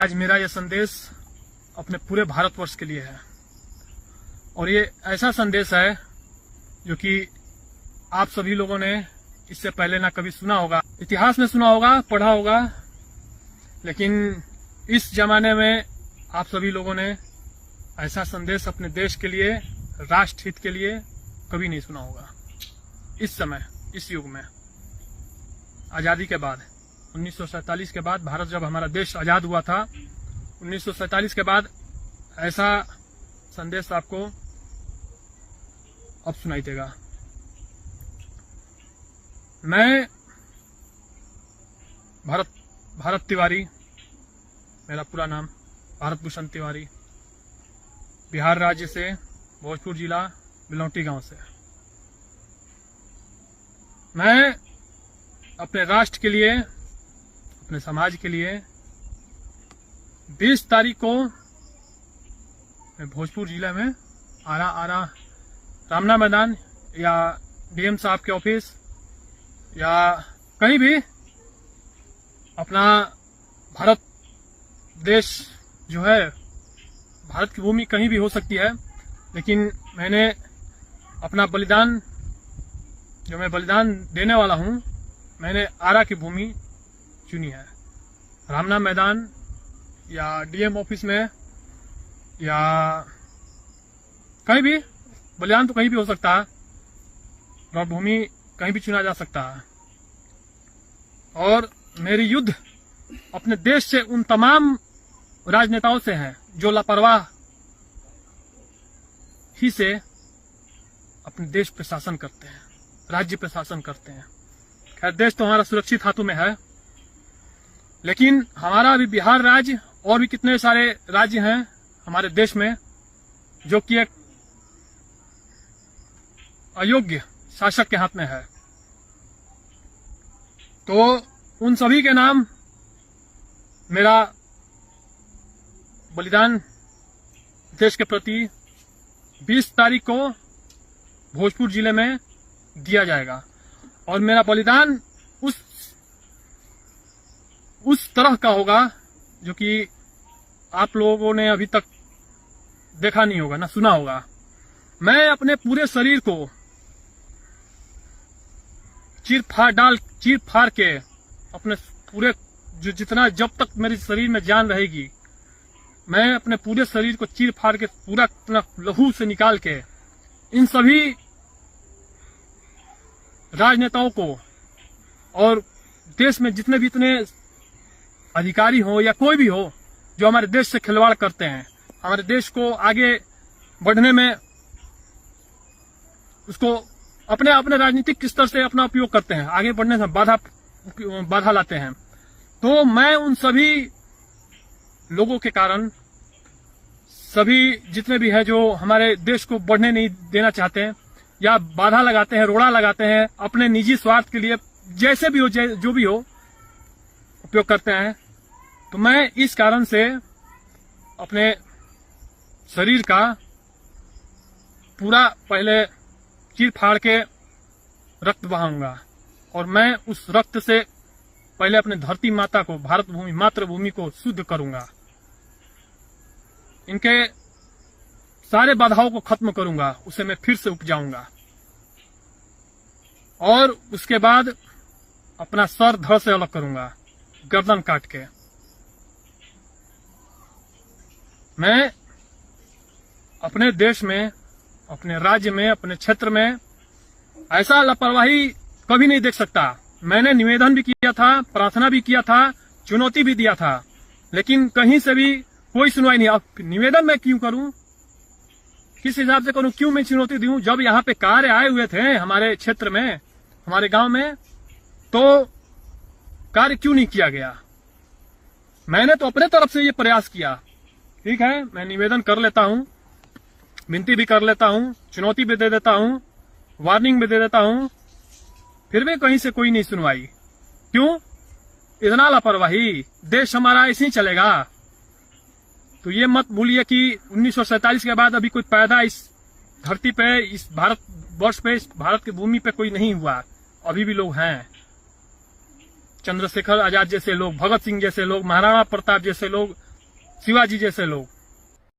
आज मेरा यह संदेश अपने पूरे भारतवर्ष के लिए है और ये ऐसा संदेश है जो कि आप सभी लोगों ने इससे पहले ना कभी सुना होगा, इतिहास में सुना होगा, पढ़ा होगा, लेकिन इस जमाने में आप सभी लोगों ने ऐसा संदेश अपने देश के लिए, राष्ट्र हित के लिए कभी नहीं सुना होगा। इस समय, इस युग में, आजादी के बाद 1947 के बाद, भारत जब हमारा देश आजाद हुआ था 1947 के बाद, ऐसा संदेश आपको अब सुनाई देगा। मैं भारत तिवारी, मेरा पूरा नाम भारत भूषण तिवारी, बिहार राज्य से, भोजपुर जिला, बिलौटी गांव से। मैं अपने राष्ट्र के लिए, अपने समाज के लिए 20 तारीख को मैं भोजपुर जिले में आरा रामना मैदान या डीएम साहब के ऑफिस या कहीं भी अपना भारत देश जो है, भारत की भूमि कहीं भी हो सकती है, लेकिन मैंने अपना बलिदान, जो मैं बलिदान देने वाला हूं, मैंने आरा की भूमि चुनी है। रामना मैदान या डीएम ऑफिस में या कहीं भी, बलिदान तो कहीं भी हो सकता है और भूमि कहीं भी चुना जा सकता है। और मेरी युद्ध अपने देश से उन तमाम राजनेताओं से है जो लापरवाह ही से अपने देश पे शासन करते हैं, राज्य पे शासन करते हैं। खैर, देश तो हमारा सुरक्षित हाथों में है, लेकिन हमारा अभी बिहार राज्य और भी कितने सारे राज्य हैं हमारे देश में जो कि एक अयोग्य शासक के हाथ में है। तो उन सभी के नाम मेरा बलिदान देश के प्रति 20 तारीख को भोजपुर जिले में दिया जाएगा। और मेरा बलिदान उस तरह का होगा जो कि आप लोगों ने अभी तक देखा नहीं होगा, ना सुना होगा। मैं अपने पूरे शरीर को चीर फाड़ के अपने पूरे, जो जितना, जब तक मेरे शरीर में जान रहेगी, मैं अपने पूरे शरीर को चीर फाड़ के पूरा अपना लहू से निकाल के इन सभी राजनेताओं को और देश में जितने भी इतने अधिकारी हो या कोई भी हो जो हमारे देश से खिलवाड़ करते हैं, हमारे देश को आगे बढ़ने में उसको अपने अपने राजनीतिक स्तर से अपना उपयोग करते हैं, आगे बढ़ने से बाधा लाते हैं, तो मैं उन सभी लोगों के कारण, सभी जितने भी हैं जो हमारे देश को बढ़ने नहीं देना चाहते हैं या बाधा लगाते हैं, रोड़ा लगाते हैं, अपने निजी स्वार्थ के लिए जैसे भी हो, जो भी हो, उपयोग करते हैं, तो मैं इस कारण से अपने शरीर का पूरा पहले चीर फाड़ के रक्त बहाऊंगा और मैं उस रक्त से पहले अपने धरती माता को, भारत भूमि, मातृभूमि को शुद्ध करूंगा। इनके सारे बाधाओं को खत्म करूंगा, उसे मैं फिर से उपजाऊंगा और उसके बाद अपना सर धड़ से अलग करूंगा, गर्दन काट के। मैं अपने देश में, अपने राज्य में, अपने क्षेत्र में ऐसा लापरवाही कभी नहीं देख सकता। मैंने निवेदन भी किया था, प्रार्थना भी किया था, चुनौती भी दिया था, लेकिन कहीं से भी कोई सुनवाई नहीं। अब निवेदन मैं क्यों करूं, किस हिसाब से करूं, क्यों मैं चुनौती दूं? जब यहाँ पे कार्य आए हुए थे हमारे क्षेत्र में, हमारे गांव में, तो कार्य क्यों नहीं किया गया? मैंने तो अपने तरफ से ये प्रयास किया। ठीक है, मैं निवेदन कर लेता हूं, विनती भी कर लेता हूं, चुनौती भी दे देता हूं, वार्निंग भी दे देता हूं, फिर भी कहीं से कोई नहीं सुनवाई। क्यों? इतना लापरवाही? देश हमारा ऐसे ही चलेगा? तो ये मत भूलिए कि 1947 के बाद अभी कोई पैदा इस धरती पे, इस भारत वर्ष पे, इस भारत की भूमि पे कोई नहीं हुआ। अभी भी लोग हैं। चंद्रशेखर आजाद जैसे लोग, भगत सिंह जैसे लोग, महाराणा प्रताप जैसे लोग शिवाजी जैसे लोग।